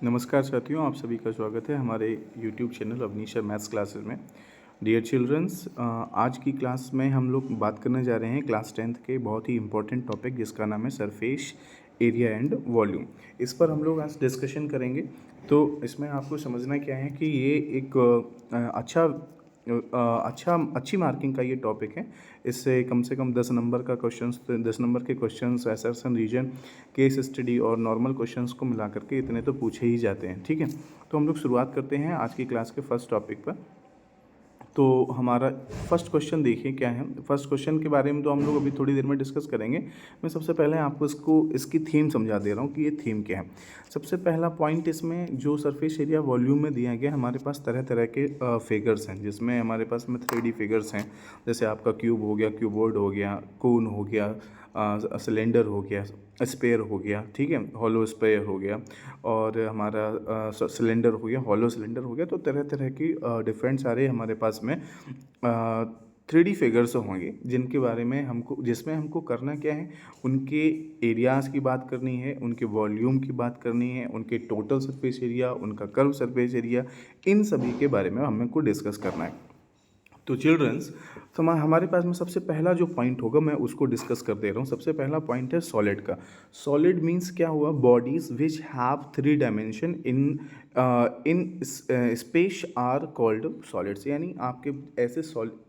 नमस्कार साथियों, आप सभी का स्वागत है हमारे यूट्यूब चैनल अवनीशर मैथ्स क्लासेस में। डियर चिल्ड्रंस, आज की क्लास में हम लोग बात करने जा रहे हैं क्लास 10th के बहुत ही इंपॉर्टेंट टॉपिक जिसका नाम है सरफेस एरिया एंड वॉल्यूम। इस पर हम लोग आज डिस्कशन करेंगे। तो इसमें आपको समझना क्या है कि ये एक अच्छी मार्किंग का ये टॉपिक है। इससे कम से कम 10 नंबर का क्वेश्चंस 10 नंबर के questions assertion reason case study और नॉर्मल क्वेश्चंस को मिला करके इतने तो पूछे ही जाते हैं। ठीक है, तो हम लोग शुरुआत करते हैं आज की क्लास के फर्स्ट टॉपिक पर। तो हमारा फर्स्ट क्वेश्चन देखिए क्या है। फर्स्ट क्वेश्चन के बारे में तो हम लोग अभी थोड़ी देर में डिस्कस करेंगे। मैं सबसे पहले आपको इसकी थीम समझा दे रहा हूँ कि ये थीम क्या है। सबसे पहला पॉइंट, इसमें जो सरफेस एरिया वॉल्यूम में दिया गया, हमारे पास तरह तरह के फिगर्स हैं, जिसमें हमारे पास में 3D फिगर्स हैं। जैसे आपका क्यूब हो गया, क्यूबॉइड हो गया, कोन हो गया, सिलेंडर हो गया, स्पेयर हो गया, ठीक है, हॉलो स्पेयर हो गया, और हमारा सिलेंडर हो गया, हॉलो सिलेंडर हो गया। तो तरह तरह की डिफरेंट सारे हमारे पास में 3D फिगर्स होंगे जिसमें हमको करना क्या है, उनके एरियाज़ की बात करनी है, उनके वॉल्यूम की बात करनी है, उनके टोटल सरफेस एरिया, उनका कर्व सरफेस एरिया, इन सभी के बारे में हमें को डिस्कस करना है। तो चिल्ड्रंस, हमारे पास में सबसे पहला जो पॉइंट होगा मैं उसको डिस्कस कर दे रहा हूँ। सबसे पहला पॉइंट है सॉलिड का। सॉलिड मीन्स क्या हुआ, bodies which have 3 dimension in space are called solids. यानी आपके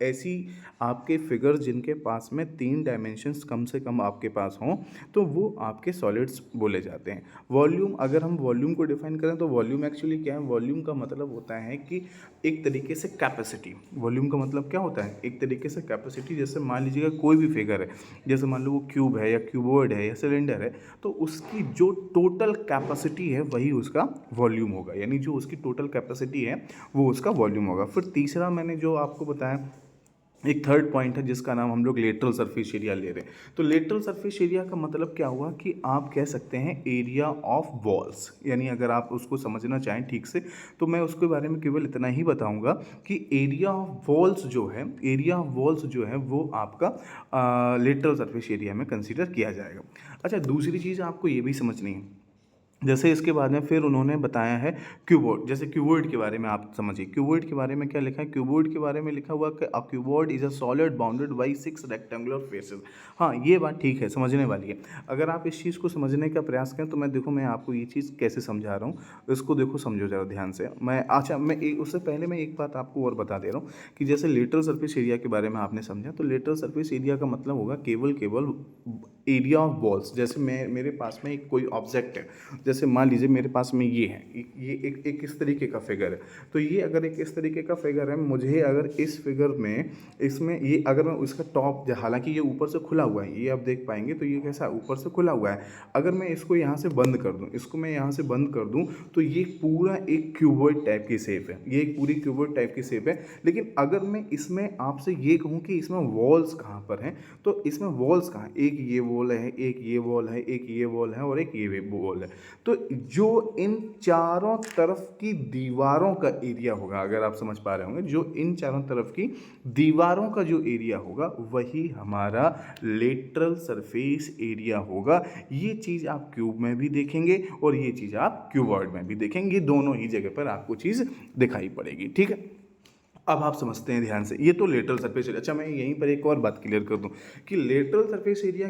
ऐसी आपके फिगर्स जिनके पास में 3 डायमेंशंस कम से कम आपके पास हों, तो वो आपके सॉलिड्स बोले जाते हैं। वॉल्यूम, अगर हम वॉल्यूम को डिफाइन करें तो वॉल्यूम एक्चुअली क्या है, वॉल्यूम का मतलब होता है कि एक तरीके से कैपेसिटी। वॉल्यूम का मतलब क्या होता है, एक तरीके से कैपेसिटी। जैसे मान लीजिएगा कोई भी फिगर है, जैसे मान लो वो क्यूब है या क्यूबॉइड है या सिलेंडर है, तो उसकी जो टोटल कैपेसिटी है वही उसका वॉल्यूम होगा। यानी जो उसकी टोटल कैपेसिटी है वो उसका वॉल्यूम होगा। फिर तीसरा मैंने जो आपको बताया, एक थर्ड पॉइंट है जिसका नाम हम लोग लेटरल सरफेस एरिया ले रहे हैं। तो लेटरल सरफेस एरिया का मतलब क्या हुआ कि आप कह सकते हैं एरिया ऑफ वॉल्स। यानी अगर आप उसको समझना चाहें ठीक से, तो मैं उसके बारे में केवल इतना ही बताऊंगा कि एरिया ऑफ वॉल्स जो है वो आपका लेटरल सरफेस एरिया में कंसीडर किया जाएगा। अच्छा, दूसरी चीज़ आपको ये भी समझनी है। जैसे इसके बाद में फिर उन्होंने बताया है क्यूबॉइड। जैसे क्यूबॉइड के बारे में आप समझिए, क्यूबॉइड के बारे में क्या लिखा है। क्यूबॉइड के बारे में लिखा हुआ कि a cuboid is a solid bounded by 6 rectangular faces. हाँ, ये बात ठीक है, समझने वाली है। अगर आप इस चीज़ को समझने का प्रयास करें तो मैं आपको ये चीज़ कैसे समझा रहा हूँ, इसको देखो, समझो जरा ध्यान से। उससे पहले मैं एक बात आपको और बता दे रहा हूँ कि जैसे लेटरल सरफेस एरिया के बारे में आपने समझा, तो लेटरल सरफेस एरिया का मतलब होगा केवल एरिया ऑफ बॉल्स। जैसे मेरे पास में एक कोई ऑब्जेक्ट है, जैसे मान लीजिए मेरे पास में ये है, ये एक इस तरीके का फिगर है। तो ये अगर एक इस तरीके का फिगर है, मुझे अगर इस फिगर में इसमें ये अगर मैं उसका टॉप, हालांकि ये ऊपर से खुला हुआ है, ये आप देख पाएंगे, तो ये कैसा ऊपर से खुला हुआ है। अगर मैं इसको यहाँ से बंद कर दूँ, तो ये पूरा एक क्यूबॉइड टाइप की शेप है, ये एक पूरी क्यूबॉइड टाइप की शेप है। लेकिन अगर मैं इसमें आपसे ये कहूँ कि इसमें वॉल्स कहाँ पर हैं, तो इसमें वॉल्स कहाँ, एक ये वॉल है, एक ये वॉल है, एक ये वॉल है और एक ये वॉल है। तो जो इन चारों तरफ की दीवारों का एरिया होगा, अगर आप समझ पा रहे होंगे, जो इन चारों तरफ की दीवारों का जो एरिया होगा वही हमारा लेटरल सरफेस एरिया होगा। ये चीज़ आप क्यूब में भी देखेंगे और ये चीज़ आप क्यूबॉइड में भी देखेंगे, दोनों ही जगह पर आपको चीज़ दिखाई पड़ेगी। ठीक है, अब आप समझते हैं ध्यान से, ये तो लेटरल सरफेस एरिया। अच्छा, मैं यहीं पर एक और बात क्लियर कर दूं कि लेटरल सरफेस एरिया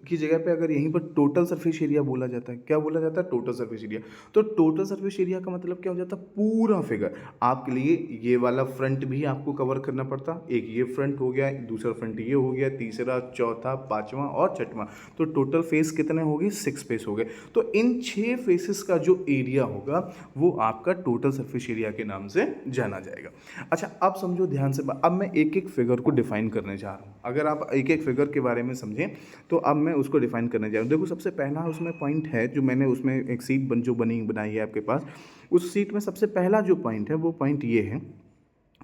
की जगह पे अगर यहीं पर टोटल सरफेस एरिया बोला जाता है, क्या बोला जाता है, टोटल सरफेस एरिया। तो टोटल सरफेस एरिया का मतलब क्या हो जाता है, पूरा फिगर। आपके लिए ये वाला फ्रंट भी आपको कवर करना पड़ता, एक ये फ्रंट हो गया, दूसरा फ्रंट ये हो गया, तीसरा, चौथा, पांचवा और छठवां। तो टोटल फेस कितने हो गए, 6 फेस हो गए। तो इन 6 फेसेस का जो एरिया होगा वो आपका टोटल सरफेस एरिया के नाम से जाना जाएगा। अच्छा, अब समझो ध्यान से, अब मैं एक एक फिगर को डिफाइन करने जा रहा हूँ। अगर आप एक एक फिगर के बारे में समझें तो अब मैं उसको डिफाइन करने जा रहा हूँ। देखो, सबसे पहला उसमें पॉइंट है जो मैंने उसमें एक सीट बनाई है आपके पास। उस सीट में सबसे पहला जो पॉइंट है वो पॉइंट ये है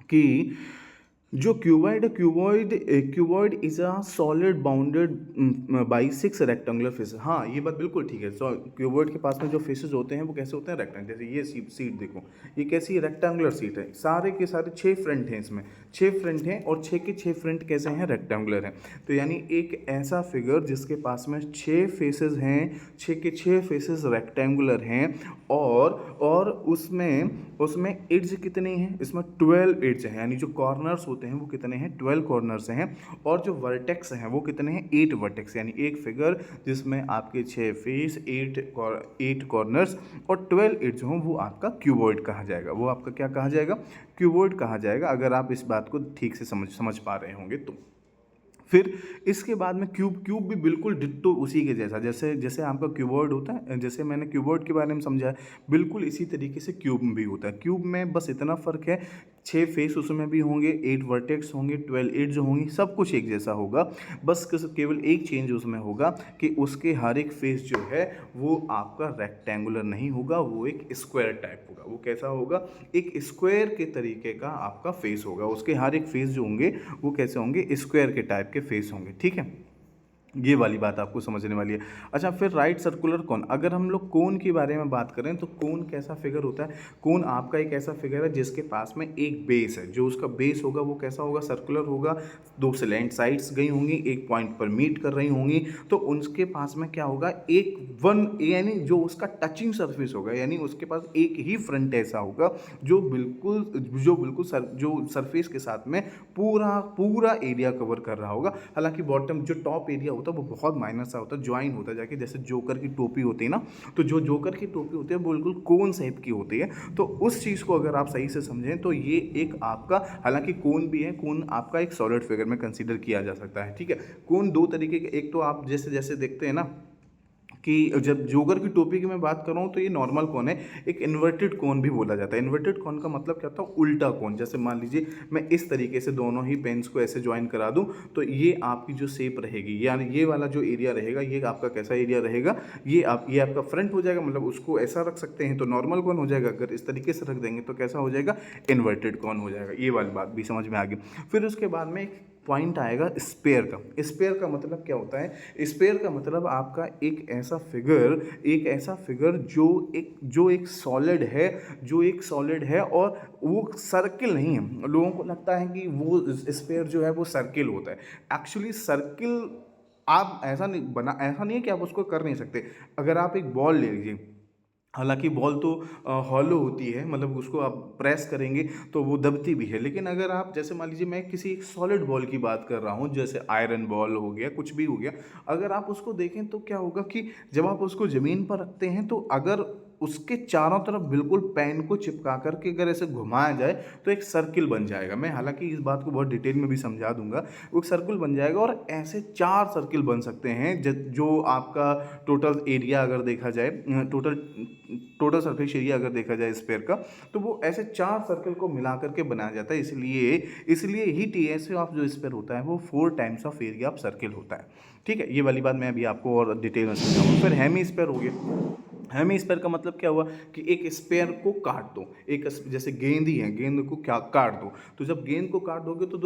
कि जो cuboid is a solid bounded by 6 rectangular faces. हाँ, ये बात बिल्कुल ठीक है। सो क्यूबॉइड के पास में जो फेसेस होते हैं वो कैसे होते हैं, रेक्टेंगल। जैसे ये सीट देखो, ये कैसी रेक्टेंगुलर सीट है, सारे के सारे 6 फ्रंट हैं, इसमें 6 फ्रंट हैं और 6 के 6 फ्रंट कैसे हैं, रेक्टेंगुलर हैं। तो यानी एक ऐसा फिगर जिसके पास में 6 फेसेस हैं, 6 के 6 फेसेस रेक्टेंगुलर हैं और उसमें एड्ज कितनी हैं, इसमें 12 एड्ज हैं, यानी जो कॉर्नर्स होते हैं वो कितने हैं, 12 कॉर्नर्स हैं। और जो वर्टेक्स हैं वो कितने हैं, 8 वर्टेक्स। यानी एक फिगर जिसमें आपके 6 फेस, 8 कॉर्नर्स और 12 एड्ज हों, वो आपका क्यूबॉइड कहा जाएगा। वो आपका क्या कहा जाएगा, क्यूबॉइड कहा जाएगा, अगर आप इस बात को ठीक से समझ पा रहे होंगे तो। फिर इसके बाद में क्यूब भी बिल्कुल डिट्टो उसी के जैसा, जैसे आपका क्यूबॉइड होता है, जैसे मैंने क्यूबॉइड के बारे में समझा, बिल्कुल इसी तरीके से क्यूब भी होता है। क्यूब में बस इतना फ़र्क है, 6 फेस उसमें भी होंगे, 8 वर्टेक्स होंगे, 12 एड्ज होंगी, सब कुछ एक जैसा होगा। बस केवल एक चेंज उसमें होगा कि उसके हर एक फेस जो है वो आपका रेक्टेंगुलर नहीं होगा, वो एक स्क्वायर टाइप होगा। वो कैसा होगा, एक स्क्वायर के तरीके का आपका फेस होगा। उसके हर एक फेस जो होंगे वो कैसे होंगे, स्क्वायर के टाइप के फेस होंगे। ठीक है, ये वाली बात आपको समझने वाली है। अच्छा, फिर राइट सर्कुलर कोन, अगर हम लोग कोन के बारे में बात करें तो कोन कैसा फिगर होता है, कोन आपका एक ऐसा फिगर है जिसके पास में एक बेस है, जो उसका बेस होगा वो कैसा होगा, सर्कुलर होगा। 2 स्लैंट साइड्स गई होंगी, एक पॉइंट पर मीट कर रही होंगी, तो उनके पास में क्या होगा, यानी जो उसका टचिंग सरफेस होगा, यानी उसके पास एक ही फ्रंट ऐसा होगा जो बिल्कुल जो सरफेस के साथ में पूरा एरिया कवर कर रहा होगा। हालांकि बॉटम जो टॉप एरिया होता है वो बहुत माइनर सा होता है, ज्वाइन होता है जाके, जैसे जोकर की टोपी होती है ना, तो जो जोकर की टोपी होती है वो बिल्कुल कोन शेप की होती है। तो उस चीज़ को अगर आप सही से समझें तो ये एक आपका, हालांकि कोन भी है, कोन आपका एक सॉलिड फिगर में कंसीडर किया जा सकता है। ठीक है, कोन दो तरीके के, एक तो आप जैसे जैसे देखते हैं ना कि जब जोगर की टोपी की मैं बात कर रहा हूँ तो ये नॉर्मल कोन है, एक इन्वर्टेड कोन भी बोला जाता है। इन्वर्टेड कोन का मतलब क्या होता है, उल्टा कोन। जैसे मान लीजिए मैं इस तरीके से दोनों ही पेन्स को ऐसे ज्वाइन करा दूं तो ये आपकी जो शेप रहेगी, यानी ये वाला जो एरिया रहेगा ये आपका कैसा एरिया रहेगा, ये आपका फ्रंट हो जाएगा, मतलब उसको ऐसा रख सकते हैं तो नॉर्मल कोन हो जाएगा, अगर इस तरीके से रख देंगे तो कैसा हो जाएगा, इन्वर्टेड कोन हो जाएगा। ये वाली बात भी समझ में आ गई। फिर उसके बाद में एक पॉइंट आएगा स्पेयर का। स्पेयर का मतलब क्या होता है, स्पेयर का मतलब आपका एक ऐसा फिगर जो एक सॉलिड है और वो सर्किल नहीं है। लोगों को लगता है कि वो स्पेयर जो है वो सर्किल होता है, एक्चुअली सर्किल आप ऐसा नहीं है कि आप उसको कर नहीं सकते। अगर आप एक बॉल ले लीजिए, हालांकि बॉल तो हॉलो होती है, मतलब उसको आप प्रेस करेंगे तो वो दबती भी है, लेकिन अगर आप जैसे मान लीजिए मैं किसी एक सॉलिड बॉल की बात कर रहा हूँ, जैसे आयरन बॉल हो गया, कुछ भी हो गया, अगर आप उसको देखें तो क्या होगा कि जब आप उसको ज़मीन पर रखते हैं तो अगर उसके चारों तरफ बिल्कुल पेन को चिपका करके अगर ऐसे घुमाया जाए तो एक सर्किल बन जाएगा। मैं हालांकि इस बात को बहुत डिटेल में भी समझा दूंगा। वो एक सर्किल बन जाएगा और ऐसे 4 सर्किल बन सकते हैं जो आपका टोटल एरिया अगर देखा जाए, टोटल सरफेस एरिया अगर देखा जाए स्फीयर का, तो वो ऐसे 4 सर्कल को मिला करके बनाया जाता है। इसलिए ही टीएसए ऑफ जो स्फीयर होता है वो 4 times of area of circle होता है। ठीक है, ये वाली बात मैं अभी आपको और डिटेल में समझाऊंगा। फिर हेमी स्फीयर हो गया। हेमी स्फीयर का मतलब क्या हुआ कि एक स्फीयर को काट दो, एक जैसे गेंद ही है, गेंद को क्या काट दो, तो जब गेंद को काट दोगे तो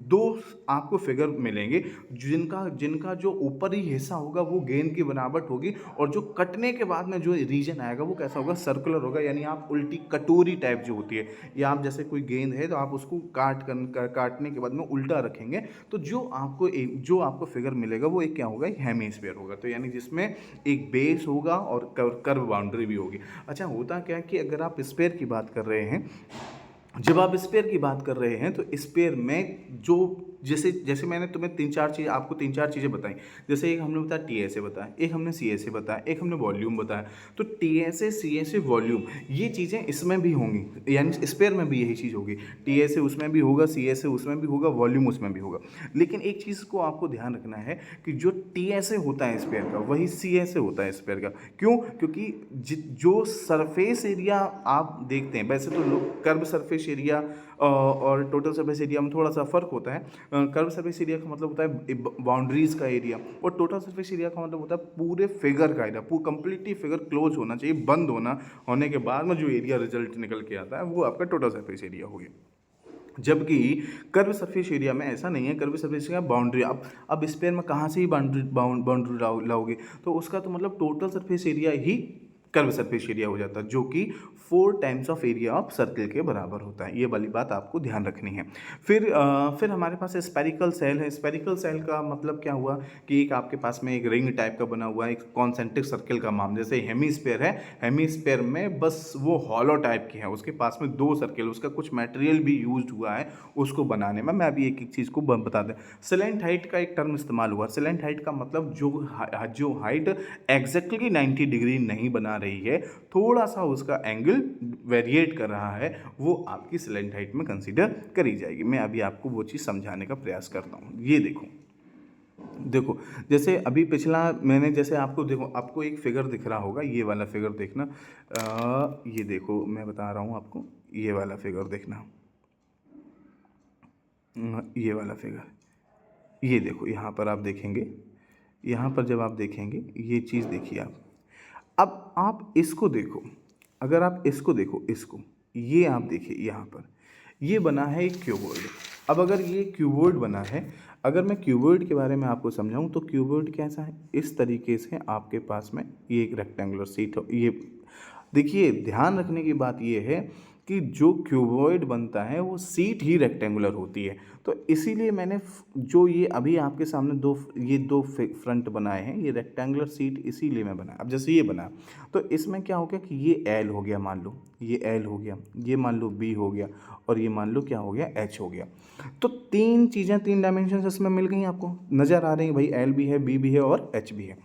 दो आपको फिगर मिलेंगे, जिनका जो ऊपरी हिस्सा होगा वो गेंद की बनावट होगी और जो कटने के बाद में जो रीजन आएगा वो कैसा होगा, सर्कुलर होगा। यानी आप उल्टी कटोरी टाइप जो होती है, या आप जैसे कोई गेंद है तो आप उसको काटने के बाद में उल्टा रखेंगे तो जो आपको फिगर मिलेगा वो एक क्या होगा, एक हेमीस्फीयर होगा। तो यानी जिसमें एक बेस होगा और कर्व बाउंड्री भी होगी। अच्छा, होता क्या है कि अगर आप स्फीयर की बात कर रहे हैं, जब आप स्पेयर की बात कर रहे हैं तो स्पेयर में जो जैसे मैंने तुम्हें 3-4 चीज़ें बताई। जैसे एक हमने बताया टीएसए बताया, एक हमने सीएसए बताया, एक हमने वॉल्यूम बताया। तो टीएसए, सीएसए, वॉल्यूम, ये चीज़ें इसमें भी होंगी, यानी स्पेयर में भी यही चीज़ होगी। टीएसए उसमें भी होगा, सीएसए उसमें भी होगा, वॉल्यूम उसमें भी होगा। लेकिन एक चीज़ को आपको ध्यान रखना है कि जो टीएसए होता है स्पेयर का वही सीएसए होता है स्पेयर का। क्यों? क्योंकि जो सरफेस एरिया आप देखते हैं, वैसे तो लोग कर्व सरफेस एरिया और टोटल सरफेस एरिया में थोड़ा सा फर्क होता है। कर्व सरफेस एरिया का मतलब होता है बाउंड्रीज का एरिया, और टोटल सरफेस एरिया का मतलब होता है पूरे फिगर का एरिया, पूरा कंप्लीटली फिगर क्लोज होना चाहिए, बंद होने के बाद में जो एरिया रिजल्ट निकल के आता है वो आपका टोटल सरफेस एरिया हो गया। जबकि कर्व सरफेस एरिया में ऐसा नहीं है। कर्व सरफेस एरिया बाउंड्री, अब स्पेयर में कहाँ से ही बाउंड्री लाओगे, तो उसका तो मतलब टोटल सरफेस एरिया ही कर्व सरफेस एरिया हो जाता है, जो कि 4 times of area of circle के बराबर होता है। ये वाली बात आपको ध्यान रखनी है। फिर हमारे पास स्पेरिकल सेल है। स्पेरिकल सेल का मतलब क्या हुआ कि एक आपके पास में एक रिंग टाइप का बना हुआ है, एक कॉन्सेंट्रिक सर्कल का माम, जैसे हेमीस्फेयर है, हेमीस्फेयर में बस वो हॉलो टाइप की है, उसके पास में 2 सर्कल, उसका कुछ मटेरियल भी यूज हुआ है उसको बनाने में। मैं अभी एक एक चीज़ को बता दें। सिलेंट हाइट का एक टर्म इस्तेमाल हुआ। सिलेंट हाइट का मतलब जो हाइट एग्जैक्टली 90 डिग्री नहीं बना रही है, थोड़ा सा उसका एंगल वेरिएट कर रहा है, वो आपकी सिलेंट हाइट में कंसीडर करी जाएगी। मैं अभी आपको वो चीज़ समझाने का प्रयास करता हूँ। ये देखो जैसे अभी पिछला मैंने जैसे आपको देखो, आपको एक फिगर दिख रहा होगा, ये वाला फिगर देखना। ये देखो मैं बता रहा हूँ आपको, ये वाला फिगर देखना। ये वाला फिगर, ये देखो यहाँ पर आप देखेंगे, यहाँ पर जब आप देखेंगे ये चीज़ देखिए आप। अब आप इसको देखो, अगर आप इसको देखो, इसको ये आप देखिए यहाँ पर, ये बना है एक क्यूबॉइड। अब अगर ये क्यूबॉइड बना है, अगर मैं क्यूबॉइड के बारे में आपको समझाऊं तो क्यूबॉइड कैसा है, इस तरीके से आपके पास में ये एक रेक्टेंगुलर सीट हो। ये देखिए ध्यान रखने की बात ये है कि जो क्यूबॉइड बनता है वो सीट ही रेक्टेंगुलर होती है। तो इसीलिए मैंने जो ये अभी आपके सामने दो फ्रंट बनाए हैं, ये रेक्टेंगुलर सीट इसीलिए मैं बनाया। अब जैसे ये बना, तो इसमें क्या हो गया कि ये एल हो गया, मान लो ये एल हो गया, ये मान लो बी हो गया, और ये मान लो क्या हो गया, एच हो गया। तो 3 चीज़ें, 3 डायमेंशन इसमें मिल गई, आपको नज़र आ रही हैं भाई, एल भी है, बी भी है और एच भी है।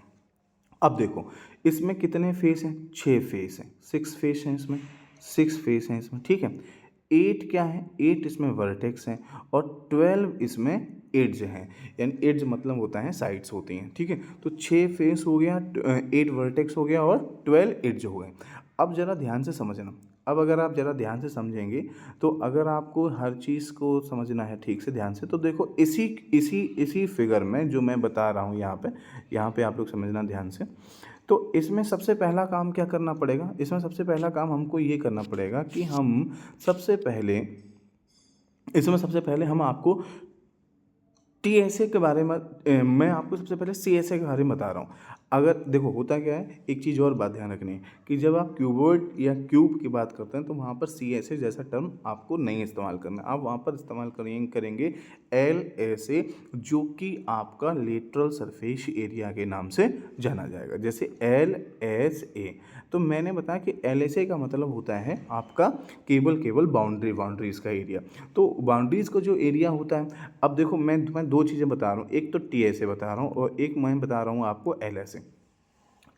अब देखो इसमें कितने फेस हैं, 6 फेस हैं, 6 फेस हैं इसमें, 6 फेस हैं इसमें, ठीक है। 8 क्या है, 8 इसमें वर्टेक्स हैं, और 12 इसमें एड्ज हैं, यानी एड्ज मतलब होता है साइड्स होती हैं, ठीक है। तो 6 फेस हो गया, 8 वर्टेक्स हो गया, और 12 एड्ज हो गए। अब ज़रा ध्यान से समझना, अब अगर आप ज़रा ध्यान से समझेंगे, तो अगर आपको हर चीज़ को समझना है ठीक से ध्यान से, तो देखो इसी इसी इसी फिगर में जो मैं बता रहा हूँ यहाँ पे आप लोग समझना ध्यान से। तो इसमें सबसे पहला काम क्या करना पड़ेगा, इसमें सबसे पहला काम हमको ये करना पड़ेगा कि सबसे पहले इसमें सबसे पहले हम आपको टीएसए के बारे में मैं आपको सबसे पहले सीएसए के बारे में बता रहा हूँ। अगर देखो होता क्या है, एक चीज़ और बात ध्यान रखनी है कि जब आप क्यूबॉइड या क्यूब की बात करते हैं तो वहाँ पर सीएसए जैसा टर्म आपको नहीं इस्तेमाल करना। आप वहाँ पर इस्तेमाल करेंगे एलएसए, जो कि आपका लेटरल सरफेस एरिया के नाम से जाना जाएगा, जैसे एलएसए। तो मैंने बताया कि एलएसए का मतलब होता है आपका केवल बाउंड्रीज का एरिया। तो बाउंड्रीज का जो एरिया होता है, अब देखो मैं तुम्हें 2 चीज़ें बता रहा हूँ, एक तो टीएसए बता रहा हूँ और एक मैं बता रहा हूँ आपको एलएसए।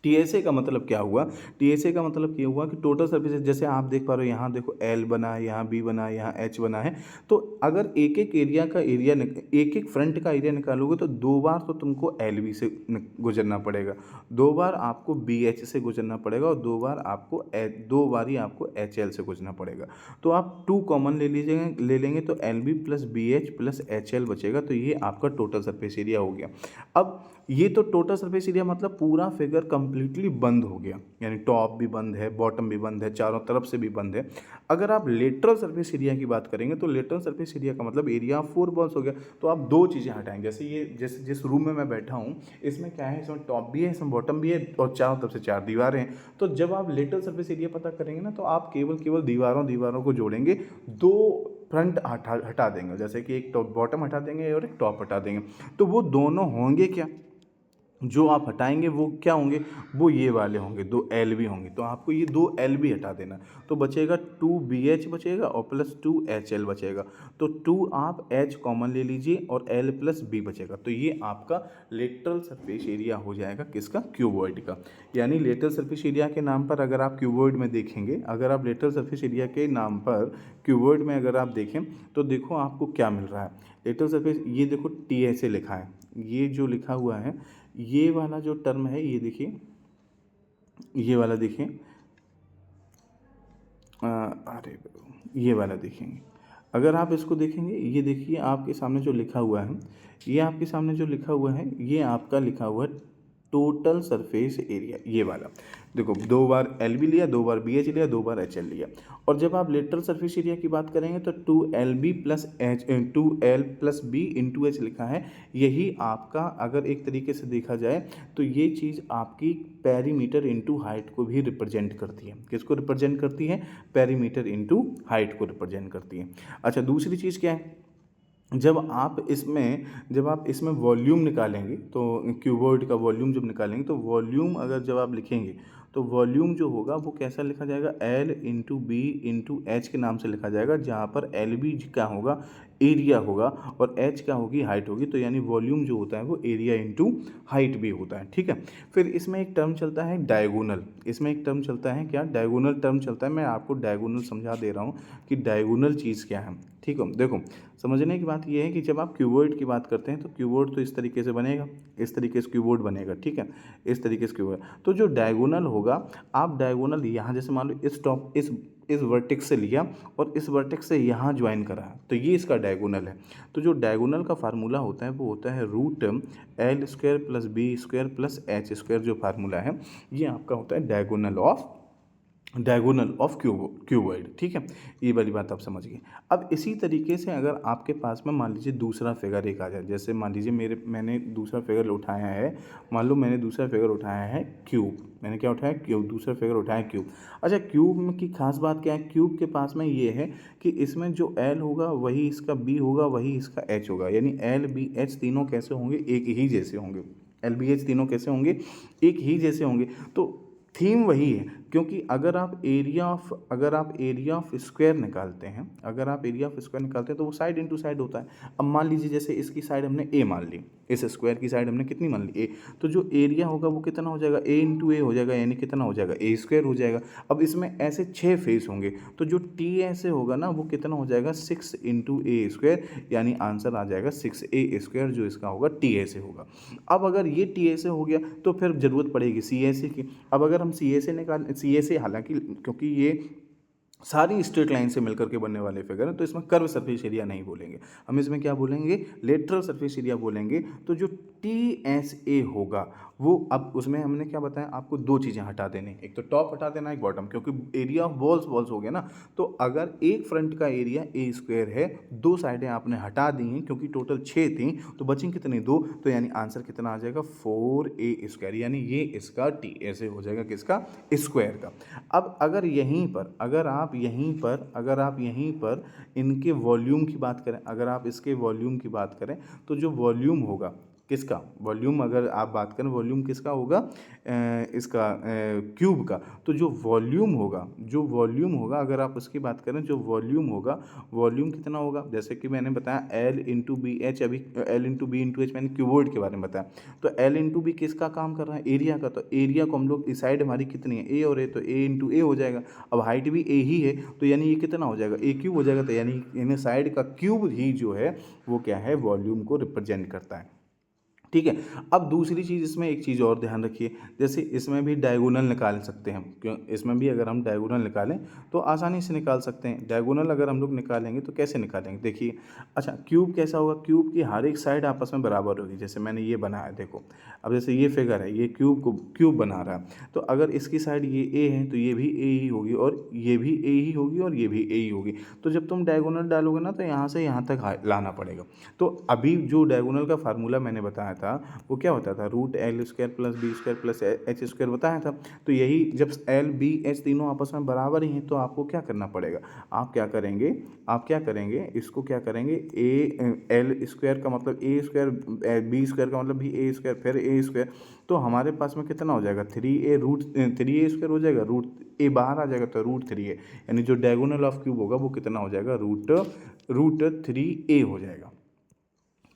टीएसए का मतलब क्या हुआ, टीएसए का मतलब ये हुआ कि टोटल सर्विसेज, जैसे आप देख पा रहे हो यहाँ देखो एल बना है, यहाँ बी बना है, यहाँ एच बना है। तो अगर एक एक एरिया का एरिया एक एक फ्रंट का एरिया निकालोगे तो 2 बार तो तुमको एल बी से गुजरना पड़ेगा, 2 बार आपको बी एच से गुजरना पड़ेगा, और 2 बार ही आपको एच एल से गुजरना पड़ेगा। तो आप 2 कॉमन ले लेंगे तो L B plus B H plus H L बचेगा, तो ये आपका टोटल सरफेस एरिया हो गया। अब ये तो टोटल सरफेस एरिया मतलब पूरा फिगर कंप्लीटली बंद हो गया, यानी टॉप भी बंद है, बॉटम भी बंद है, चारों तरफ से भी बंद है। अगर आप लेटरल सरफेस एरिया की बात करेंगे तो लेटरल सरफेस एरिया का मतलब एरिया ऑफ 4 वॉल्स हो गया। तो आप 2 चीज़ें हटाएंगे, जैसे ये जिस रूम में मैं बैठा हूँ इसमें क्या है, इसमें टॉप भी है, इसमें बॉटम भी है, और चारों तरफ से 4 दीवारें हैं। तो जब आप लेटरल सरफेस एरिया पता करेंगे ना, तो आप केवल दीवारों को जोड़ेंगे, 2 फ्रंट हटा देंगे, जैसे कि एक टॉप बॉटम हटा देंगे और एक टॉप हटा देंगे, तो वो दोनों होंगे क्या, जो आप हटाएंगे वो क्या होंगे, वो ये वाले होंगे, 2 एल बी होंगे। तो आपको ये 2 एल बी हटा देना, तो बचेगा 2 बी एच बचेगा और प्लस 2 एच एल बचेगा। तो 2 आप एच कॉमन ले लीजिए और एल प्लस बी बचेगा, तो ये आपका लेटरल सरफेस एरिया हो जाएगा, किसका, क्यूबॉइड का। यानी लेटरल सरफेस एरिया के नाम पर अगर आप क्यूबॉइड में देखेंगे, अगर आप लेटरल सरफेस एरिया के नाम पर क्यूबॉइड में अगर आप देखें तो देखो आपको क्या मिल रहा है। लेटरल सरफेस, ये देखो टी एस ए लिखा है, ये जो लिखा हुआ है, ये वाला जो टर्म है, ये देखिए, ये वाला देखिए, अरे ये वाला देखेंगे, अगर आप इसको देखेंगे, ये देखिए आपके सामने जो लिखा हुआ है, ये आपके सामने जो लिखा हुआ है, ये आपका लिखा हुआ है टोटल सरफेस एरिया, ये वाला। देखो 2 बार एल बी लिया, 2 बार बी एच लिया, 2 बार एच एल लिया। और जब आप लेटरल सरफेस एरिया की बात करेंगे तो 2LB plus H 2L plus B into H लिखा है। यही आपका अगर एक तरीके से देखा जाए तो ये चीज़ आपकी पेरीमीटर इंटू हाइट को भी रिप्रेजेंट करती है। किसको रिप्रेजेंट करती है? पेरीमीटर इंटू हाइट को रिप्रेजेंट करती है। अच्छा, दूसरी चीज़ क्या है, जब आप इसमें वॉल्यूम निकालेंगे तो क्यूबॉइड का वॉल्यूम जब निकालेंगे तो वॉल्यूम अगर जब आप लिखेंगे तो वॉल्यूम जो होगा वो कैसा लिखा जाएगा? L into B into H के नाम से लिखा जाएगा, जहाँ पर एल बी क्या होगा? एरिया होगा, और एच क्या होगी? हाइट होगी। तो यानी वॉल्यूम जो होता है वो एरिया इंटू हाइट भी होता है, ठीक है। फिर इसमें एक टर्म चलता है डायगोनल। इसमें एक टर्म चलता है क्या? डायगोनल टर्म चलता है। मैं आपको डायगोनल समझा दे रहा हूँ कि डायगोनल चीज़ क्या है, ठीक है। देखो, समझने की बात यह है कि जब आप क्यूबॉइड की बात करते हैं तो क्यूबॉइड तो इस तरीके से बनेगा, इस तरीके से क्यूबॉइड बनेगा, ठीक है, इस तरीके से क्यूबॉइड। तो जो डायगोनल होगा, आप डायगोनल यहाँ जैसे मान लो इस वर्टेक्स से लिया और इस वर्टेक्स से यहाँ ज्वाइन करा, तो ये इसका डायगोनल है। तो जो डायगोनल का फार्मूला होता है वो होता है √L² plus B² plus H² जो फार्मूला है ये आपका होता है डायगोनल ऑफ क्यूबॉइड, ठीक है। ये वाली बात आप समझ गए। अब इसी तरीके से अगर आपके पास में मान लीजिए दूसरा फिगर एक आ जाए, जैसे मान लीजिए मैंने दूसरा फिगर उठाया है, मान लो मैंने दूसरा फिगर उठाया है क्यूब। मैंने क्या उठाया? क्यूब। दूसरा फिगर उठाया क्यूब। अच्छा, क्यूब में की खास बात क्या है? क्यूब के पास में ये है कि इसमें जो L होगा वही इसका B होगा, वही इसका H होगा। यानी LBH तीनों कैसे होंगे? एक ही जैसे होंगे। LBH तीनों कैसे होंगे? एक ही जैसे होंगे। तो थीम वही है, क्योंकि अगर आप एरिया ऑफ स्क्वायर निकालते हैं, तो वो साइड इंटू साइड होता है। अब मान लीजिए जैसे इसकी साइड हमने ए मान ली, इस स्क्वायर की साइड हमने कितनी मान ली? ए। तो जो एरिया होगा वो कितना हो जाएगा? ए इंटू ए हो जाएगा, यानी कितना हो जाएगा? A² हो जाएगा। अब इसमें ऐसे 6 फेस होंगे, तो जो टी ऐसे होगा ना वो कितना हो जाएगा? 6 इंटू A², यानी आंसर आ जाएगा 6A², जो इसका होगा टी ऐसे होगा। अब अगर ये टी ऐसे हो गया तो फिर ज़रूरत पड़ेगी सी ऐसे की। अब अगर हम सी ए से, हालांकि क्योंकि ये सारी स्ट्रेट लाइन से मिलकर के बनने वाले फिगर हैं तो इसमें कर्व सरफेस एरिया नहीं बोलेंगे, हम इसमें क्या बोलेंगे? लेटरल सरफेस एरिया बोलेंगे। तो जो TSA होगा वो, अब उसमें हमने क्या बताया आपको? 2 चीज़ें हटा देने, एक तो टॉप हटा देना, एक बॉटम, क्योंकि एरिया ऑफ बॉल्स हो गया ना। तो अगर एक फ्रंट का एरिया A² है, 2 साइडें आपने हटा दी हैं क्योंकि टोटल 6 थी, तो बची कितनी? 2। तो यानी आंसर कितना आ जाएगा? 4A², यानी ये इसका TSA हो जाएगा, किसका? स्क्वायर का। अब अगर आप यहीं पर इनके वॉल्यूम की बात करें, अगर आप इसके वॉल्यूम की बात करें तो जो वॉल्यूम होगा किसका? वॉल्यूम अगर आप बात करें, वॉल्यूम किसका होगा? इसका क्यूब का। तो जो वॉल्यूम होगा अगर आप उसकी बात करें, जो वॉल्यूम होगा, वॉल्यूम कितना होगा? जैसे कि मैंने बताया L इंटू बी एच, अभी L into B into H मैंने क्यूबॉइड के बारे में बताया। तो L इंटू बी किसका काम कर रहा है? एरिया का। तो एरिया को हम लोग, इस साइड हमारी कितनी है? ए और ए, तो ए इंटू ए हो जाएगा। अब हाइट भी ए ही है, तो यानी ये कितना हो जाएगा? A³ हो जाएगा। तो यानी साइड का क्यूब ही जो है वो क्या है? वॉल्यूम को रिप्रेजेंट करता है, ठीक है। अब दूसरी चीज़, इसमें एक चीज़ और ध्यान रखिए, जैसे इसमें भी डायगोनल निकाल सकते हैं, क्यों? इसमें भी अगर हम डायगोनल निकालें तो आसानी से निकाल सकते हैं। डायगोनल अगर हम लोग निकालेंगे तो कैसे निकालेंगे? देखिए, अच्छा, क्यूब कैसा होगा? क्यूब की हर एक साइड आपस में बराबर होगी। जैसे मैंने ये बनाया, देखो, अब जैसे ये फिगर है, ये क्यूब बना रहा है, तो अगर इसकी साइड ये ए है तो ये भी ए ही होगी, और ये भी ए ही होगी, और ये भी ए ही होगी। तो जब तुम डायगोनल डालोगे ना तो यहाँ से यहाँ तक लाना पड़ेगा। तो अभी जो डायगोनल का फार्मूला मैंने बताया था वो क्या होता था? √L² plus B² plus H² बताया था। तो यही जब L B H तीनों आपस में बराबर ही हैं तो आपको क्या करना पड़ेगा? आप क्या करेंगे? इसको क्या करेंगे? L² का मतलब A², B² का मतलब भी A², फिर A²। तो हमारे पास में कितना हो जाएगा? 3A हो जाएगा, √A बाहर आ जाएगा तो √3A, यानी जो डायगोनल ऑफ क्यूब होगा वो कितना हो जाएगा? √3A हो जाएगा।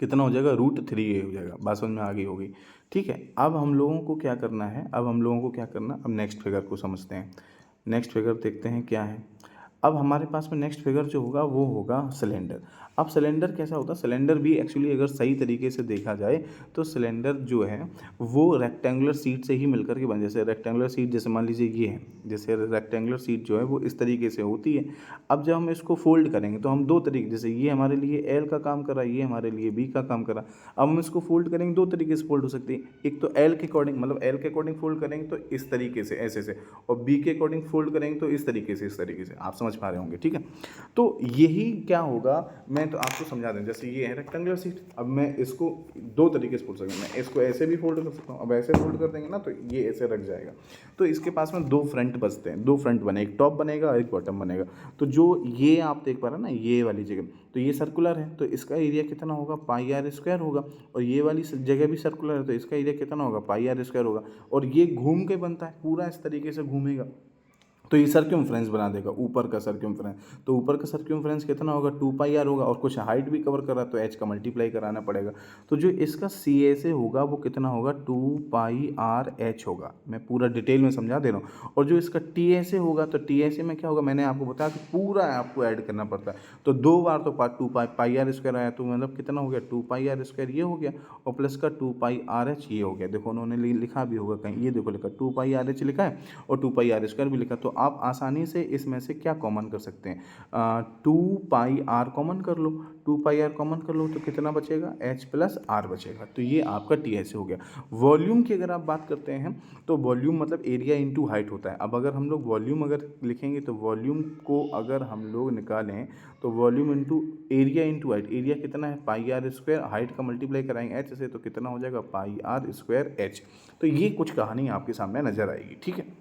कितना हो जाएगा? √3A हो जाएगा। बात समझ में आ गई होगी, ठीक है। अब हम लोगों को क्या करना? अब नेक्स्ट फिगर को समझते हैं। नेक्स्ट फिगर देखते हैं क्या है। अब हमारे पास में नेक्स्ट फिगर जो होगा वो होगा सिलेंडर। अब सिलेंडर कैसा होता है, सिलेंडर भी एक्चुअली अगर सही तरीके से देखा जाए तो सिलेंडर जो है वो रेक्टेंगुलर सीट से ही मिलकर के बन, जैसे रेक्टेंगुलर सीट जैसे मान लीजिए ये है, जैसे रेक्टेंगुलर सीट जो है वो इस तरीके से होती है। अब जब हम इसको फोल्ड करेंगे तो हम दो तरीके, जैसे ये हमारे लिए एल का काम कर रहा है, ये हमारे लिए बी का काम कर रहा है। अब हम इसको फोल्ड करेंगे दो तरीके से फोल्ड हो सकती है, एक तो एल के अकॉर्डिंग, मतलब एल के अकॉर्डिंग फोल्ड करेंगे तो इस तरीके से ऐसे से, और बी के अकॉर्डिंग फोल्ड करेंगे तो इस तरीके से, इस तरीके से। आप समझ पा रहे होंगे, ठीक है। तो यही क्या होगा, मैं तो आपको समझा दें, जैसे ये है रेक्टेंगुलर सीट, अब मैं इसको दो तरीके से फोल्ड सकता हूँ, मैं इसको ऐसे भी फोल्ड कर सकता हूँ, अब ऐसे फोल्ड कर देंगे ना तो ये ऐसे रख जाएगा। तो इसके पास में दो फ्रंट बचते हैं, दो फ्रंट बने, एक टॉप बनेगा एक बॉटम बनेगा। तो जो ये आप देख पा रहे हैं ना, ये वाली जगह, तो ये सर्कुलर है तो इसका एरिया कितना होगा, पाई आर स्क्वायर होगा। और ये वाली जगह भी सर्कुलर है तो इसका एरिया कितना होगा, पाई आर स्क्वायर होगा। और ये घूम के बनता है, पूरा इस तरीके से घूमेगा तो ये सर्क्यूमफ्रेंस बना देगा, ऊपर का सर्क्यूमफ्रेंस। तो ऊपर का सर्क्यूमफ्रेंस कितना होगा, 2 पाई आर होगा, और कुछ हाइट भी कवर कर रहा है तो एच का मल्टीप्लाई कराना पड़ेगा। तो जो इसका सी ए से होगा वो कितना होगा, 2 पाई आर एच होगा। मैं पूरा डिटेल में समझा दे रहा हूँ। और जो इसका टी ए से होगा तो टी ए से में क्या होगा, मैंने आपको बताया कि पूरा आपको ऐड करना पड़ता है। तो दो बार तो 2 पाई आर स्क्वायर आया तो मतलब कितना हो गया, 2 पाई आर स्क्वायर ये हो गया, और प्लस का 2 पाई आर एच ये हो गया। देखो उन्होंने लिखा भी होगा कहीं, ये देखो लिखा 2 पाई आर एच लिखा है और 2 पाई आर स्क्वायर भी लिखा। तो आप आसानी से इसमें से क्या कॉमन कर सकते हैं, 2 पाई आर कॉमन कर लो, 2 पाई आर कॉमन कर लो तो कितना बचेगा, एच प्लस आर बचेगा। तो ये आपका टी एस हो गया। वॉल्यूम की अगर आप बात करते हैं तो वॉल्यूम मतलब एरिया इंटू हाइट होता है। अब अगर हम लोग वॉल्यूम अगर लिखेंगे तो वॉल्यूम को अगर हम लोग निकालें तो volume into area into height, area कितना है पाई आर स्क्वायर, हाइट का मल्टीप्लाई कराएंगे एच से तो कितना हो जाएगा, पाई आर स्क्वायर एच। तो ये कुछ कहानी आपके सामने नजर आएगी, ठीक है।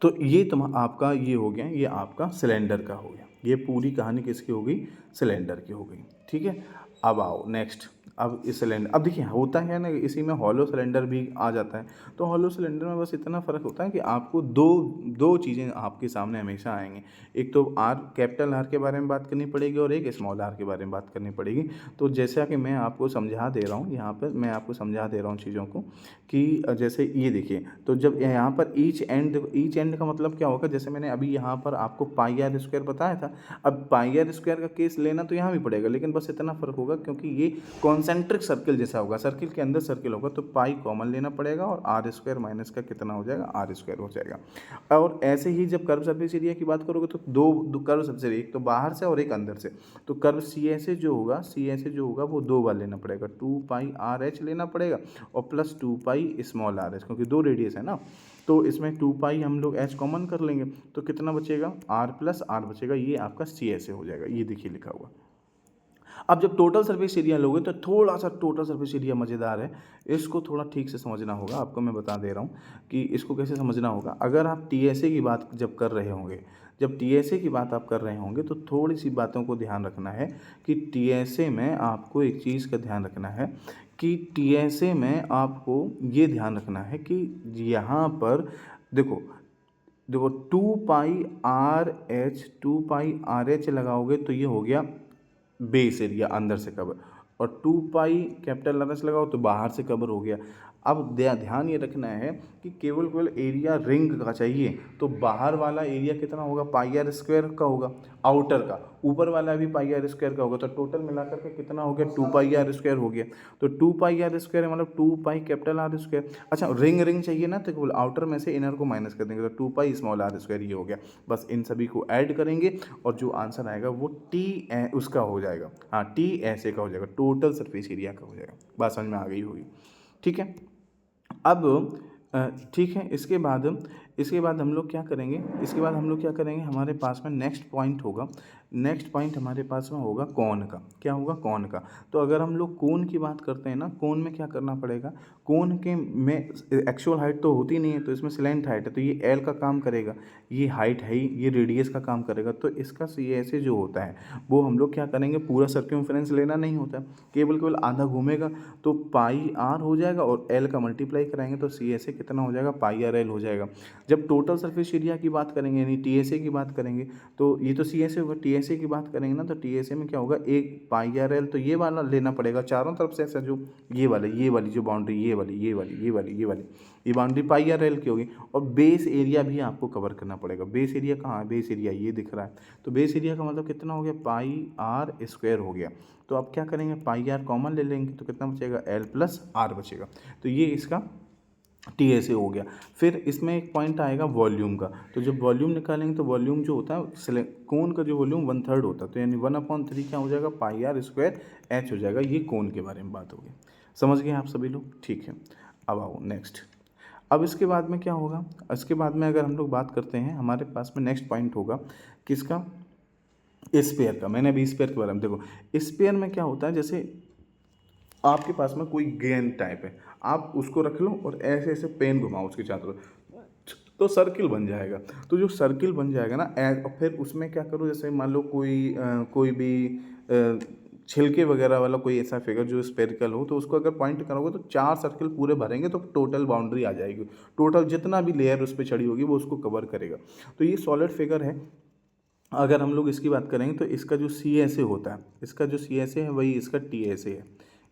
तो ये आपका ये हो गया, ये आपका सिलेंडर का हो गया। ये पूरी कहानी किसकी हो गई, सिलेंडर की हो गई, ठीक है। अब आओ नेक्स्ट, अब इस सिलेंडर, अब देखिए होता है ना, इसी में हॉलो सिलेंडर भी आ जाता है। तो हॉलो सिलेंडर में बस इतना फ़र्क होता है कि आपको दो दो चीज़ें आपके सामने हमेशा आएंगी। एक तो आर, कैपिटल आर के बारे में बात करनी पड़ेगी और एक स्मॉल आर के बारे में बात करनी पड़ेगी। तो जैसा कि मैं आपको समझा दे रहा हूँ यहाँ पर, मैं आपको समझा दे रहा हूँ चीज़ों को कि जैसे ये देखिए, तो जब यहाँ पर ईच एंड का मतलब क्या होगा, जैसे मैंने अभी यहाँ पर आपको पाई आर स्क्वायर बताया था। अब पाई आर स्क्वायर का केस लेना तो यहाँ भी पड़ेगा, लेकिन बस इतना फ़र्क होगा क्योंकि ये कॉन्सेंट्रिक सर्किल जैसा होगा, सर्किल के अंदर सर्किल होगा तो पाई कॉमन लेना पड़ेगा और आर स्क्वायर माइनस का कितना हो जाएगा, आर स्क्वायर हो जाएगा। और ऐसे ही जब कर्व सरफेस एरिया की बात करोगे तो दो कर्व सरफेस एरिया, एक तो बाहर से और एक अंदर से। तो कर्व सी ए से जो होगा वो दो बार लेना पड़ेगा, 2 पाई आर एच लेना पड़ेगा और plus 2 pi small R H, क्योंकि दो रेडियस है ना। तो इसमें 2 पाई हम लोग एच कॉमन कर लेंगे तो कितना बचेगा, आर प्लस आर बचेगा। ये आपका सी ए से हो जाएगा, ये देखिए लिखा हुआ। अब जब टोटल सरफेस एरिया लोगे तो थोड़ा सा टोटल सरफेस एरिया मज़ेदार है, इसको थोड़ा ठीक से समझना होगा। आपको मैं बता दे रहा हूँ कि इसको कैसे समझना होगा। अगर आप टीएसए की बात जब कर रहे होंगे, जब टीएसए की बात आप कर रहे होंगे तो थोड़ी सी बातों को ध्यान रखना है कि टीएसए में आपको एक चीज़ का ध्यान रखना है कि टीएसए में आपको ये ध्यान रखना है कि यहाँ पर देखो 2 पाई आर एच लगाओगे तो ये हो गया बेस एरिया अंदर से कवर, और 2 पाई कैपिटल आर एच लगाओ तो बाहर से कवर हो गया। अब ध्यान ये रखना है कि केवल एरिया रिंग का चाहिए तो बाहर वाला एरिया कितना होगा, पाई आर स्क्वायर का होगा, आउटर का, ऊपर वाला भी पाई आर स्क्वायर का होगा। तो टोटल मिलाकर के कितना हो गया, 2 पाई आर स्क्वायर हो गया। तो 2 पाई आर स्क्वायर मतलब 2 पाई कैपिटल आर स्क्वायर। अच्छा रिंग चाहिए ना तो केवल आउटर में से इनर को माइनस कर देंगे तो 2 पाई स्मॉल आर स्क्वायर ये हो गया। बस इन सभी को ऐड करेंगे और जो आंसर आएगा वो उसका हो जाएगा, हाँ टी ऐसे का हो जाएगा, टोटल सरफेस एरिया का हो जाएगा। बात समझ में आ गई होगी, ठीक है। अब ठीक है, इसके बाद हम लोग क्या करेंगे, हमारे पास में नेक्स्ट पॉइंट हमारे पास में होगा कौन का। क्या होगा, कौन का। तो अगर हम लोग कोन की बात करते हैं ना, कोन में क्या करना पड़ेगा, कोन के में एक्चुअल हाइट तो होती नहीं है तो इसमें स्लैंट हाइट है तो ये एल का काम करेगा, ये हाइट है ही, ये रेडियस का काम करेगा। तो इसका सी ऐसे जो होता है वो हम लोग क्या करेंगे, पूरा सर्कमफेरेंस लेना नहीं होता, केवल आधा घूमेगा तो पाई आर हो जाएगा और एल का मल्टीप्लाई कराएंगे तो सी ऐसे कितना हो जाएगा, पाई आर एल हो जाएगा। जब टोटल सरफेस एरिया की बात करेंगे यानी टीएसए की बात करेंगे तो ये तो सीएसए होगा, टीएसए की बात करेंगे ना तो टीएसए में क्या होगा, एक पाई आर एल, तो ये वाला लेना पड़ेगा चारों तरफ से ऐसा, जो ये वाली जो बाउंड्री, ये बाउंड्री पाई आर एल की होगी। और बेस एरिया भी आपको कवर करना पड़ेगा। बेस एरिया कहाँ है, बेस एरिया ये दिख रहा है, तो बेस एरिया का मतलब कितना हो गया, पाई आर स्क्वायर हो गया। तो अब क्या करेंगे, पाई आर कॉमन ले लेंगे तो कितना बचेगा, एल प्लस आर बचेगा। तो ये इसका टी ऐसे हो गया। फिर इसमें एक पॉइंट आएगा वॉल्यूम का, तो जब वॉल्यूम निकालेंगे तो वॉल्यूम जो होता है कोन का जो वॉल्यूम 1/3 होता है, तो यानी 1/3 क्या हो जाएगा, पाई आर स्क्वायर एच हो जाएगा। ये कोन के बारे में बात होगी, समझ गए आप सभी लोग, ठीक है। अब आओ नेक्स्ट। अब इसके बाद में क्या होगा, इसके बाद में अगर हम लोग बात करते हैं, हमारे पास में नेक्स्ट पॉइंट होगा किसका, स्पेयर का। मैंने अभी स्पेयर के बारे में, देखो स्पेयर में क्या होता है, जैसे आपके पास में कोई गेंद टाइप है, आप उसको रख लो और ऐसे ऐसे पेन घुमाओ उसके चारों तरफ, तो सर्किल बन जाएगा। तो जो सर्किल बन जाएगा ना, और फिर उसमें क्या करो, जैसे मान लो कोई भी छिलके वगैरह वाला कोई ऐसा फिगर जो स्पेरिकल हो, तो उसको अगर पॉइंट करोगे तो 4 सर्किल पूरे भरेंगे तो टोटल बाउंड्री आ जाएगी। टोटल जितना भी लेयर उस पर चढ़ी होगी वो उसको कवर करेगा। तो ये सॉलिड फिगर है। अगर हम लोग इसकी बात करेंगे तो इसका जो सी एस ए होता है, इसका जो सी एस ए है वही इसका टी एस ए है।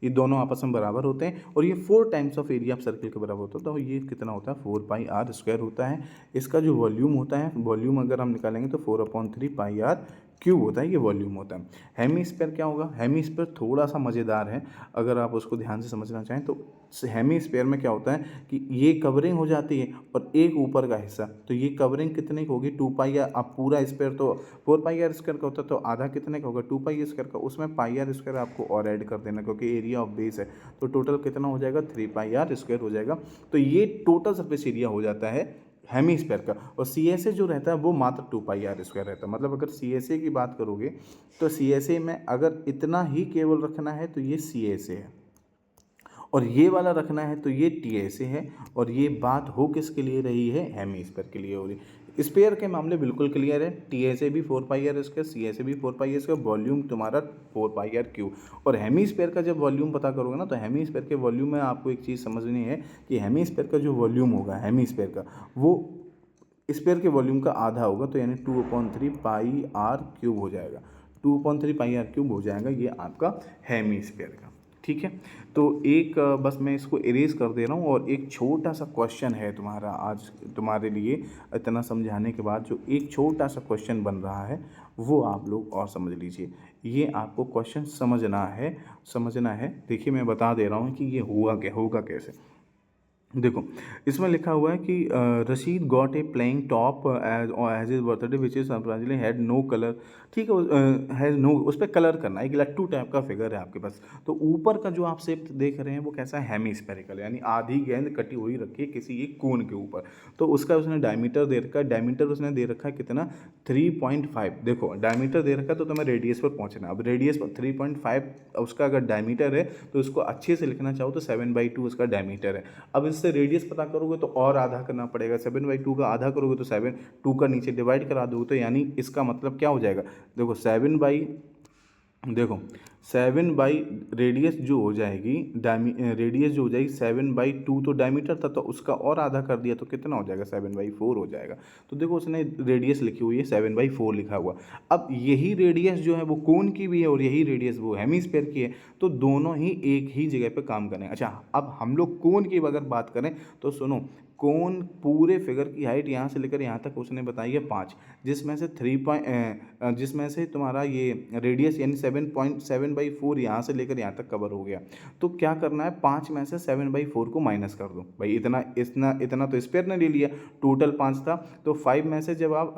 ये दोनों आपस में बराबर होते हैं और ये 4 times of area of circle के बराबर होता है। तो ये कितना होता है, 4 पाई आर स्क्वायर होता है। इसका जो वॉल्यूम होता है, वॉल्यूम अगर हम निकालेंगे तो 4/3 पाई आर क्यूब होता है, ये वॉल्यूम होता है। हेमीस्फीयर क्या होगा, हेमीस्फीयर थोड़ा सा मज़ेदार है, अगर आप उसको ध्यान से समझना चाहें तो हेमीस्फीयर में क्या होता है कि ये कवरिंग हो जाती है और एक ऊपर का हिस्सा, तो ये कवरिंग कितने की होगी, 2 पाई आर। आप पूरा स्क्वायर तो 4 पाई आर स्क्वायर का होता है, तो आधा कितने का होगा, 2 पाई स्क्वायर का, उसमें पाई आर स्क्वायर आपको और ऐड कर देना क्योंकि एरिया ऑफ बेस है। तो टोटल कितना हो जाएगा, 3 पाई आर स्क्वायर हो जाएगा। तो ये टोटल सरफेस एरिया हो जाता है हेमीस्फीयर का। और सी एस ए जो रहता है वो मात्र 2 पाई आर स्क्वायर रहता है। मतलब अगर सी एस ए की बात करोगे तो सी एस ए में अगर इतना ही केवल रखना है तो ये सी एस ए है, और ये वाला रखना है तो ये टी एस ए है। और ये बात हो किसके लिए रही है, हेमीस्फीयर के लिए हो रही है। स्पेयर के मामले बिल्कुल क्लियर है, टी एस ए भी 4 pi r square, C S A भी 4 पाई आर स्क्वायर, वॉल्यूम तुम्हारा 4 पाई आर क्यूब। और हेमीस्फीयर का जब वॉल्यूम पता करोगे ना, तो हेमीस्फीयर के वॉल्यूम में आपको एक चीज़ समझनी है कि हेमीस्फीयर का जो वॉल्यूम होगा हेमीस्फीयर का, वो स्पेयर के वॉल्यूम का आधा होगा, तो यानी 2/3 पाई आर क्यूब हो जाएगा। 2/3 पाई आर क्यूब हो जाएगा ये आपका हेमीस्फीयर का, ठीक है। तो एक बस मैं इसको इरेज कर दे रहा हूँ और एक छोटा सा क्वेश्चन है तुम्हारा आज तुम्हारे लिए। इतना समझाने के बाद जो एक छोटा सा क्वेश्चन बन रहा है वो आप लोग और समझ लीजिए। ये आपको क्वेश्चन समझना है। देखिए मैं बता दे रहा हूँ कि ये होगा कैसे। देखो इसमें लिखा हुआ है कि Rashid got a playing top as his birthday which is surprisingly had no colour. ठीक है, हैज़ नो, उस पर कलर करना, एक लट्टू टाइप का फिगर है आपके पास। तो ऊपर का जो आप शेप देख रहे हैं वो कैसा है, हेमीस्फेरिकल, यानी आधी गेंद कटी हुई रखी है किसी एक कोन के ऊपर। तो उसका उसने डायमीटर दे रखा है, डायमीटर उसने दे रखा है कितना, 3.5। देखो डायमीटर दे रखा है तो तुम्हें रेडियस पर पहुंचना। अब रेडियस पर 3.5 उसका अगर डायमीटर है तो उसको अच्छे से लिखना चाहो तो 7/2 उसका डायमीटर है। अब इससे रेडियस पता करोगे तो और आधा करना पड़ेगा, 7/2 का आधा करोगे तो 2 का नीचे डिवाइड करा दोगे, तो यानी इसका मतलब क्या हो जाएगा, देखो 7 बाई रेडियस जो हो जाएगी, रेडियस जो हो जाएगी 7/2, तो डायमीटर था तो उसका और आधा कर दिया तो कितना हो जाएगा, 7/4 हो जाएगा। तो देखो उसने रेडियस लिखी हुई है 7/4 लिखा हुआ। अब यही रेडियस जो है वो कोन की भी है और यही रेडियस वो हेमीस्फीयर की है, तो दोनों ही एक ही जगह पे काम करें। अच्छा अब हम लोग कोन की अगर बात करें तो सुनो, कोन पूरे फिगर की हाइट यहाँ से लेकर यहाँ तक उसने बताई है 5, जिसमें से तुम्हारा ये रेडियस यानी 7.7/4 यहाँ से लेकर यहाँ तक कवर हो गया। तो क्या करना है, 5 में से 7/4 को माइनस कर दो भाई, इतना तो स्पेयर ने ले लिया, टोटल 5 था, तो 5 में से जब आप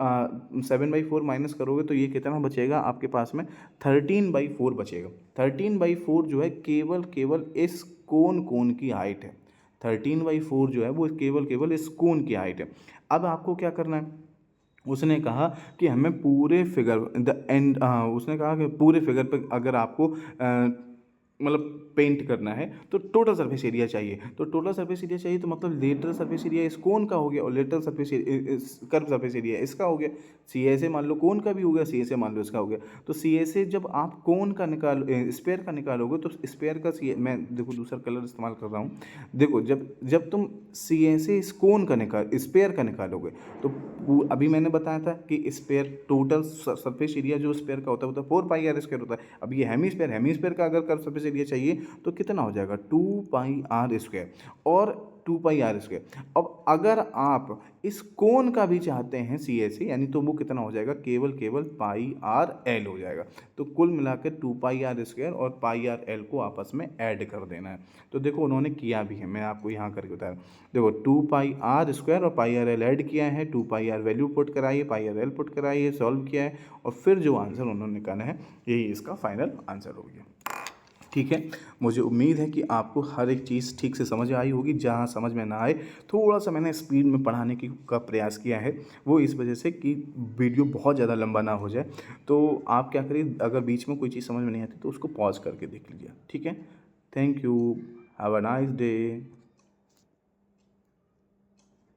7/4 माइनस करोगे तो ये कितना बचेगा आपके पास में, 13/4 बचेगा। 13/4 जो है केवल इस कोन की हाइट है। 13/4 जो है वो केवल इस कोन की हाइट है। अब आपको क्या करना है, उसने कहा कि हमें पूरे फिगर उसने कहा कि पूरे फिगर पे अगर आपको मतलब पेंट करना है तो टोटल सरफेस एरिया चाहिए। तो टोटल सरफेस एरिया चाहिए तो मतलब लेटरल सरफेस एरिया इस कोन का हो गया और lateral surface curve surface area इसका हो गया। सी एस ए मान लो कोन का भी हो गया, सी एस ए मान लो इसका हो गया। तो सी एस ए जब आप कोन का स्पेयर का निकालोगे तो स्पेयर का मैं देखो दूसरा कलर इस्तेमाल कर रहा हूँ। देखो जब जब तुम सी एस ए इस कोन का स्पेयर का निकालोगे तो अभी मैंने बताया था कि स्पेयर टोटल सरफेस एरिया जो स्पेयर का होता है वो तो 4πr² होता है। अब ये हेमी स्पेयर का अगर कर्व सरफेस एरिया चाहिए तो कितना हो जाएगा 2πr², और 2πr²। अब अगर आप इस कोन का भी चाहते हैं सी एस ए यानी तो वो कितना हो जाएगा, केवल πr/l हो जाएगा। तो कुल मिलाकर 2πr² और πr/l को आपस में ऐड कर देना है। तो देखो उन्होंने किया भी है, मैं आपको यहाँ करके बता रहा हूँ। देखो 2πr² और πr/l ऐड किया है, 2πr वैल्यू पुट कराइए, πr/l पुट कराइए, सॉल्व किया है और फिर जो आंसर उन्होंने निकाला है यही इसका फाइनल आंसर हो गया। ठीक है, मुझे उम्मीद है कि आपको हर एक चीज़ ठीक से समझ आई होगी। जहाँ समझ में ना आए थोड़ा सा मैंने स्पीड में पढ़ाने का प्रयास किया है, वो इस वजह से कि वीडियो बहुत ज़्यादा लंबा ना हो जाए। तो आप क्या करिए, अगर बीच में कोई चीज़ समझ में नहीं आती तो उसको पॉज करके देख लीजिए। ठीक है, thank you, have a nice day.